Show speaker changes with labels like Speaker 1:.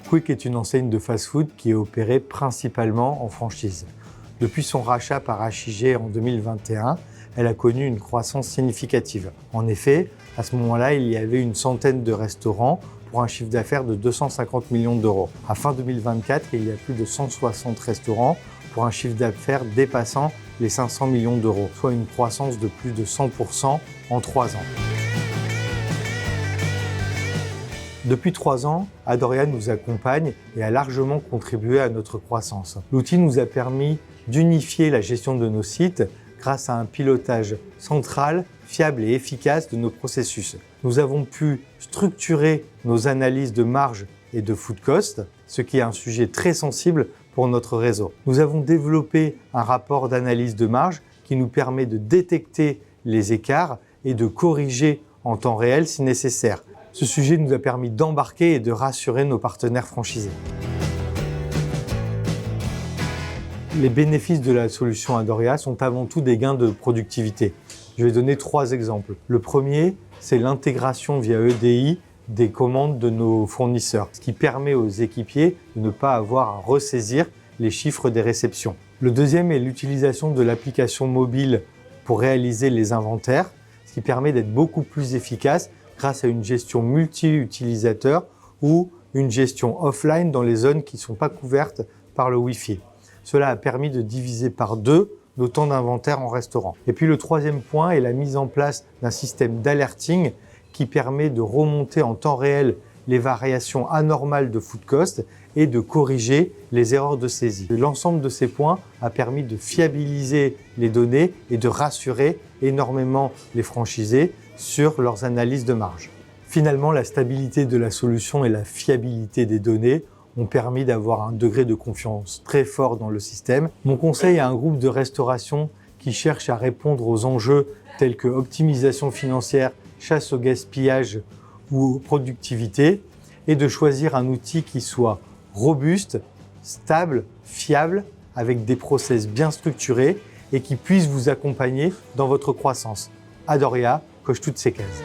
Speaker 1: Quick est une enseigne de fast-food qui est opérée principalement en franchise. Depuis son rachat par H.I.G. en 2021, elle a connu une croissance significative. En effet, à ce moment-là, il y avait une centaine de restaurants pour un chiffre d'affaires de 250 millions d'euros. À fin 2024, il y a plus de 160 restaurants pour un chiffre d'affaires dépassant les 500 millions d'euros, soit une croissance de plus de 100% en 3 ans. Depuis 3 ans, Adoria nous accompagne et a largement contribué à notre croissance. L'outil nous a permis d'unifier la gestion de nos sites grâce à un pilotage central, fiable et efficace de nos processus. Nous avons pu structurer nos analyses de marge et de food cost, ce qui est un sujet très sensible pour notre réseau. Nous avons développé un rapport d'analyse de marge qui nous permet de détecter les écarts et de corriger en temps réel si nécessaire. Ce sujet nous a permis d'embarquer et de rassurer nos partenaires franchisés. Les bénéfices de la solution Adoria sont avant tout des gains de productivité. Je vais donner 3 exemples. Le premier, c'est l'intégration via EDI des commandes de nos fournisseurs, ce qui permet aux équipiers de ne pas avoir à ressaisir les chiffres des réceptions. Le deuxième est l'utilisation de l'application mobile pour réaliser les inventaires, ce qui permet d'être beaucoup plus efficace grâce à une gestion multi-utilisateur ou une gestion offline dans les zones qui ne sont pas couvertes par le Wi-Fi. Cela a permis de diviser par 2 nos temps d'inventaire en restaurant. Et puis le troisième point est la mise en place d'un système d'alerting qui permet de remonter en temps réel les variations anormales de food cost et de corriger les erreurs de saisie. L'ensemble de ces points a permis de fiabiliser les données et de rassurer énormément les franchisés sur leurs analyses de marge. Finalement, la stabilité de la solution et la fiabilité des données ont permis d'avoir un degré de confiance très fort dans le système. Mon conseil à un groupe de restauration qui cherche à répondre aux enjeux tels que optimisation financière, chasse au gaspillage ou productivité est de choisir un outil qui soit robuste, stable, fiable, avec des process bien structurés et qui puisse vous accompagner dans votre croissance. Adoria coche toutes ces cases.